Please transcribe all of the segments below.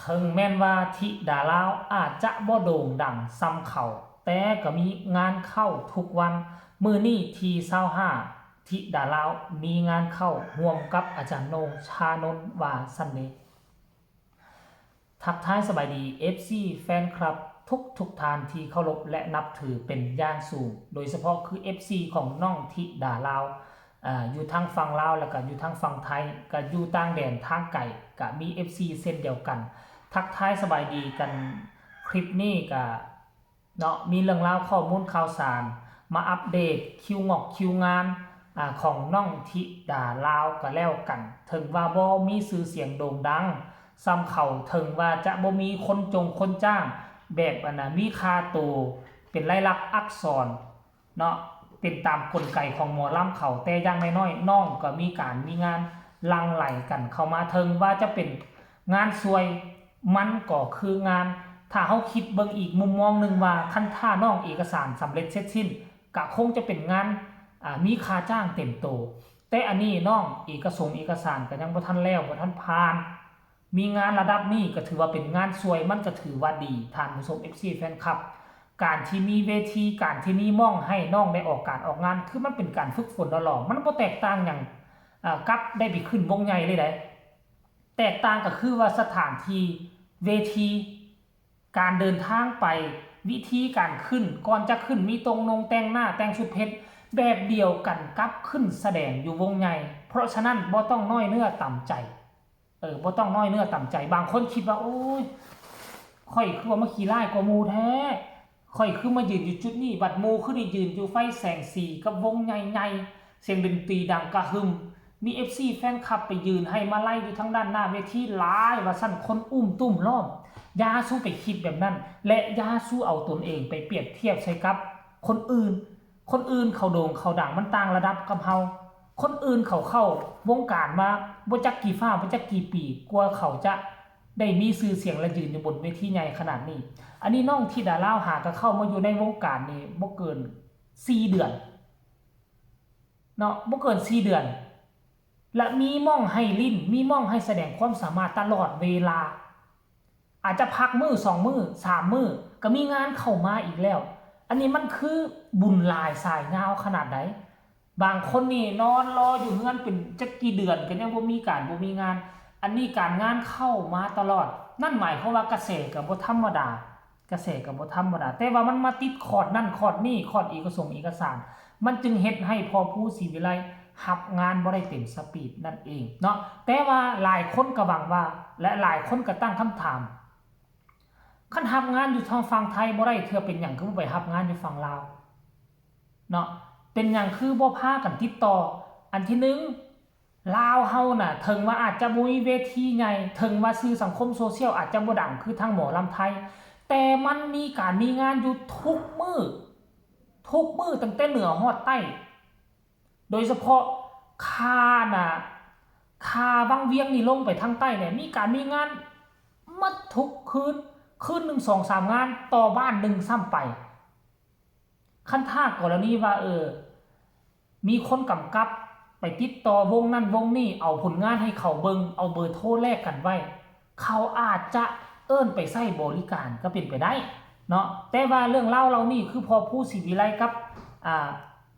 ถึงแม้นว่าธิดาลาวอาจจะบ่โด่งดังซ้ำเขาแต่ก็มีงานเข้าทุกวันมื้อนี้ที่25ธิดาลาวมีงานเข้าร่วมกับอาจารย์โหน่งชานนท์ว่าซั่นเด้ทักทายสบายดี FC แฟนคลับทุกท่านที่เคารพและนับถือเป็นอย่างสูงโดยเฉพาะคือ FC ของน้องธิดาลาวอยู่ทางฝั่งลาวแล้วก็อยู่ทางฝั่งไทยก็อยู่ต่างแดนทางไกลก็มี FC เส้นเดียวกันทักทายสบายดีกันคลิปนี้ก็เนาะมีเรื่องราวข้อมูลข่าวสารมาอัปเดตคิวงอกคิวงานของน้องธิดาลาวก็แล้วกันถึงว่าบ่มีชื่อเสียงโด่งดังซ้ำเขาถึงว่าจะบ่มีคนจ้างแบบมีค่าตัวเป็นลายลักษณ์อักษรเนาะเป็นตามกลไกของหมอลำเขาแต่อย่างน้อยๆน้องก็มีงานลังไหลกันเข้ามาถึงว่าจะเป็นงานสวยมันก็คืองานถ้าเฮาคิดเบิ่งอีกมุมมองนึงว่าคันถ้าน้องเอกสารสำเร็จเสร็จสิ้นก็คงจะเป็นงานมีค่าจ้างเต็มโตแต่อันนี้น้องเอกสารก็ยังบ่ทันแล้วบ่ทันผ่านมีงานระดับนี้ก็ถือว่าเป็นงานสวยมันก็ถือว่าดีท่านผู้ชม FC แฟนคลับการที่มีเวทีการที่มีม่องให้น้องได้ออกการออกงานคือมันเป็นการฝึกฝนหล่อมันบ่แตกต่างหยังกับได้ไปขึ้นวงใหญ่เลยได้แตกต่างก็คือว่าสถานที่เวทีการเดินทางไปวิธีการขึ้นก่อนจะขึ้นมีตรงนงแต่งหน้าแต่งชุดเพชรแบบเดียวกันกับขึ้นแสดงอยู่วงใหญ่เพราะฉะนั้นบ่ต้องน้อยเนื้อต่ำใจบ่ต้องน้อยเนื้อต่ำใจบางคนคิดว่าโอ้ยค่อยคือว่ามาขี่ไล่กว่าหมู่แท้ค่อยคือมายืนอยู่จุดนี้บัดหมู่คือได้ยืนอยู่ไฟแสงสีกับวงใหญ่ๆเสียงดนตรีดังกระหึ่มมี FC แฟนคลับไปยืนให้มาไล่อยู่ทั้งด้านหน้าเวทีหลายว่าซั่นคนตุ้มล้อมอย่าสู้ไปคิดแบบนั้นและอย่าสู้เอาตนเองไปเปรียบเทียบใส่กับคนอื่นเขาโด่งเขาดังมันต่างระดับกับเฮาคนอื่นเขาเข้าวงการมาบ่จักกี่ฟ้าบ่จักกี่ปีกว่าเขาจะได้มีชื่อเสียงและยืนอยู่บนเวทีใหญ่ขนาดนี้อันนี้น้องธิดาลาวหาก็เข้ามาอยู่ในวงการนี้บ่เกิน4เดือนเนาะบ่เกิน4เดือนและมีม่องให้ลิ้นมีม่องให้แสดงความสามารถตลอดเวลาอาจจะพักมื้อ2มื้อ3มื้อก็มีงานเข้ามาอีกแล้วอันนี้มันคือบุญหลายสายยาวขนาดใดบางคนนี่นอนรออยู่เฮือนเป็นจักกี่เดือนก็ยังบ่มีงานอันนี้การงานเข้ามาตลอดนั่นหมายความว่ากระแสก็บ่ธรรมดากระแสก็บ่ธรรมดาแต่ว่ามันมาติดคอร์ดนั่นคอร์ดนี่คอร์ดเอกสารมันจึงเฮ็ดให้พอผู้ศรีวิไลรับงานบ่ได้เต็มสปีดนั่นเองเนาะแต่ว่าหลายคนก็หวังว่าและหลายคนก็ตั้งคำถามคันรับงานอยู่ทางฝั่งไทยบ่ได้เทื่อเป็นหยังคือบ่ไปรับงานอยู่ฝั่งลาวเนาะเป็นหยังคือบ่พากันติดต่ออันที่1ลาวเฮาน่ะถึงว่าอาจจะบ่มีเวทีใหญ่ถึงว่าสื่อสังคมโซเชียลอาจจะบ่ดังคือทางหมอลำไทยแต่มันมีงานอยู่ทุกมื้อตั้งแต่เหนือฮอดใต้โดยเฉพาะคาวังเวียงนี่ลงไปทางใต้เนี่ยมีงานมัดทุกคืนหนึ่ง2-3 งานต่อบ้านหนึ่งซ้ำไปคันถ้ากรณีว่ามีคนกำกับไปติดต่อวงนั่นวงนี่เอาผลงานให้เขาเบิงเอาเบอร์โทรแลกกันไว้เขาอาจจะเอิ้นไปใช้บริการก็เป็นไปได้เนาะแต่ว่าเรื่องเล่าเรานี่คือพอผู้ศรีวิไลกับ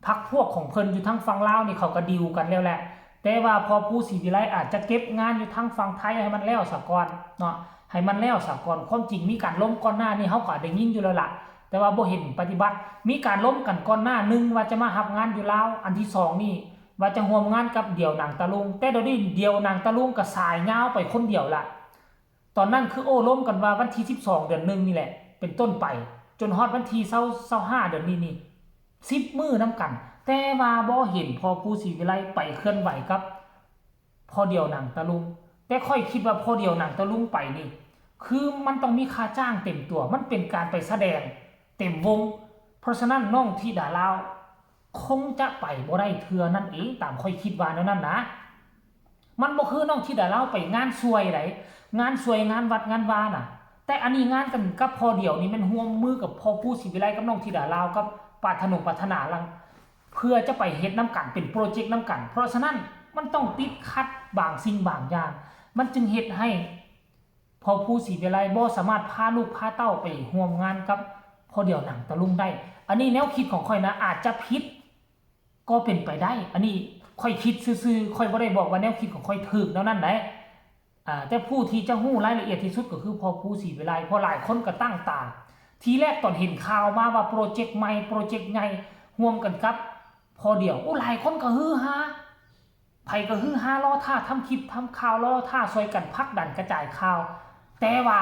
พักพวกของเพิ่นอยู่ทั้งฝั่งลาวนี่เขาก็ดีลกันแล้วแหละแต่ว่าพอผู้ศรีวิไลอาจจะเก็บงานอยู่ทั้งฝั่งไทยให้มันแล้วซะก่อนเนาะให้มันแล้วซะก่อนความจริงมีการล้มก่อนหน้านี้เฮาก็ได้ยินอยู่แล้วล่ะแต่ว่าบ่เห็นปฏิบัติมีการล้มกันก่อนหน้านึงว่าจะมารับงานอยู่ลาวอันที่2นี่ว่าจะร่วมงานกับเดี่ยวนางตะลุงแต่เดี๋ยวนี้เดี่ยวนางตะลุงก็สายยาวไปคนเดียวล่ะตอนนั้นคือโอ้ล้มกันว่าวันที่12เดือน1นี่แหละเป็นต้นไปจนฮอดวันที่25เดือนนี้10มื้อนำกันแต่ว่าบ่เห็นพอผู้ศรีวิไลไปเคลื่อนไหวกับพอเดี่ยวนางตะลุงแต่ค่อยคิดว่าพอเดี่ยวนางตะลุงไปนี่คือมันต้องมีค่าจ้างเต็มตัวมันเป็นการไปแสดงเต็มวงเพราะฉะนั้นน้องธิดาลาวคงจะไปบ่ได้เทื่อนั่นเองตามค่อยคิดว่านั่นนะมันบ่คือน้องธิดาลาวไปงานซวยไดงานซวยงานวัดงานวาน่ะแต่อันนี้งานกันกับพอเดี่ยวนี่มันร่วมมือกับพอผู้ศรีวิไลกับน้องธิดาลาวกับปรารถนาลังเพื่อจะไปเฮ็ดน้ำกันเป็นโปรเจกต์น้ำกันเพราะฉะนั้นมันต้องติดขัดบางสิ่งบางอย่างมันจึงเฮ็ดให้ พอผู้ศรีวิไลบ่สามารถพาลูกพาเต้าไปร่วมงานกับพอเดี่ยวหนังตะลุงได้อันนี้แนวคิดของข่อยนะอาจจะผิดก็เป็นไปได้อันนี้ค่อยคิดซื่อๆค่อยบ่ได้บอกว่าแนวคิดของค่อยถูกแล้วนั่นแหละแต่ผู้ที่จะฮู้รายละเอียดที่สุดก็คือพอผู้ศรีวิไลเพราะหลายคนก็ตั้งตาทีแรกตอนเห็นข่าวมาว่าโปรเจกต์ใหม่โปรเจกต์ใหญ่ร่วมกันกับพอเดี่ยวหลายคนก็ฮือฮาไผก็ฮือฮารอท่าทำคลิปทำข่าวรอท่าช่วยกันผลักดันกระจายข่าวแต่ว่า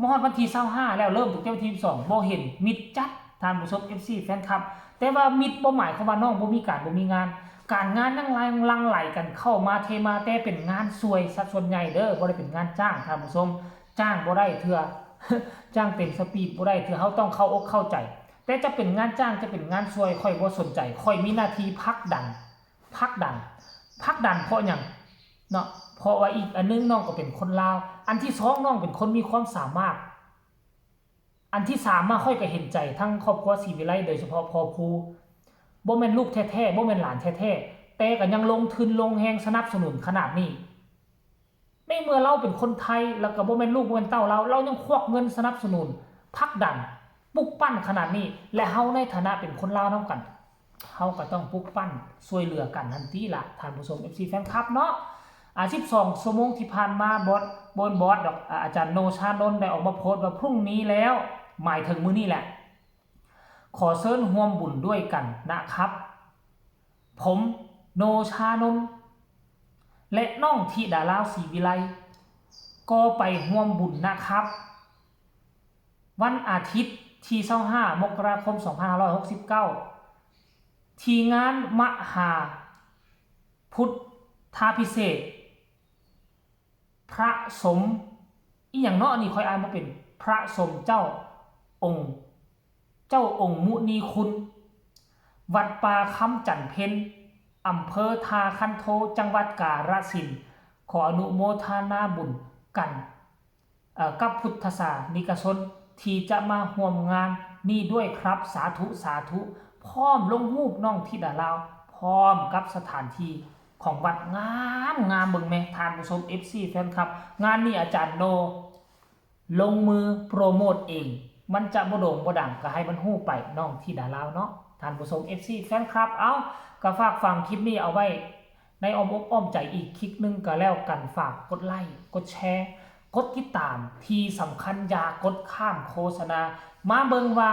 มฮอดวันที่25แล้วเริ่มถึงวันที่22บ่เห็นมิดจัดท่านผู้ชม FC แฟนคลับแต่ว่ามิดบ่หมายความว่าน้องบ่มีการบ่มีงานการงานนั่งลังไหลกันเข้ามาเทมาแต่เป็นงานซวยสัดส่วนใหญ่เด้อบ่ได้เป็นงานจ้างท่านผู้ชมจ้างบ่ได้เทื่อ จ้างเต็มสปีดบ่ได้เทื่อเฮาต้องเข้าอกเข้าใจแต่จะเป็นงานจ้างจะเป็นงานซวยค่อยบ่สนใจค่อยมีหน้าที่ผลักดันเพราะหยังเนาะเพราะว่าอีกอันนึงน้องก็เป็นคนลาวอันที่2น้องเป็นคนมีความสามารถอันที่3มาค่อยก็เห็นใจทั้งครอบครัวศรีวิไลโดยเฉพาะพ่อภูบ่แม่นลูกแท้ๆบ่แม่นหลานแท้ๆแต่ก็ยังลงทุนลงแรงสนับสนุนขนาดนี้ในเมื่อเราเป็นคนไทยแล้วก็บ่แม่นลูกบ่แม่นเต้าเรายังควักเงินสนับสนุนผลักดันปลุกปั้นขนาดนี้และเฮาในฐานะเป็นคนลาวนำกันเฮาก็ต้องปลุกปั้นช่วยเหลือกันทันทีล่ะท่านผู้ชม FC แฟนคลับเนาะ12ชั่วโมงที่ผ่านมาบอสดอกอาจารย์โนชานนท์ได้ออกมาโพสต์ว่าพรุ่งนี้แล้วหมายถึงมื้อนี้แหละขอเชิญร่วมบุญด้วยกันนะครับผมโนชานนท์และน้องธิดาลาวศรีวิไลก็ไปร่วมบุญนะครับวันอาทิตย์ที่25มกราคม2569ที่งานมหาพุทธาภิเษกพระสมอีหยังเนาะนี่ค่อยอ่านบ่เป็นพระสมเจ้าองค์มุนีคุณวัดป่าคำจันเพ็ญอำเภอทาคันโทจังหวัดกาฬสินธุ์ขออนุโมทนาบุญกันกับพุทธศาสนิกชนที่จะมาร่วมงานนี้ด้วยครับสาธุพร้อมลงรูปน้องธิดาลาวพร้อมกับสถานที่ของวัดงามเบิ่งแม่ท่านผู้ชม FC แฟนคลับงานนี้อาจารย์โนลงมือโปรโมทเองมันจะบ่โด่งบ่ดังก็ให้มันฮู้ไปน้องธิดาลาวเนาะท่านผู้ชม FC แฟนคลับเอาก็ฝากฟังคลิปนี้เอาไว้ในอ้อมอกอ้อมใจอีกคลิปนึงก็แล้วกันฝากกดไลค์กดแชร์กดติดตามที่สำคัญอย่ากดข้ามโฆษณามาเบิ่งว่า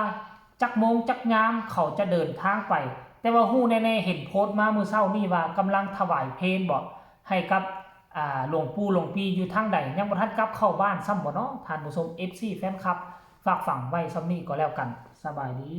จักโมงจักยามเขาจะเดินทางไปแต่ว่าฮู้แน่ๆเห็นโพสต์มามื้อเช้านี้ว่ากำลังถวายเพลบ่ให้กับหลวงปู่หลวงพี่อยู่ทางใดยังบ่ทันกลับเข้าบ้านซ้ำบ่เนาะท่านผู้ชม FC แฟนคลับฝากฝังไว้ซ้ำนี้ก็แล้วกันสบายดี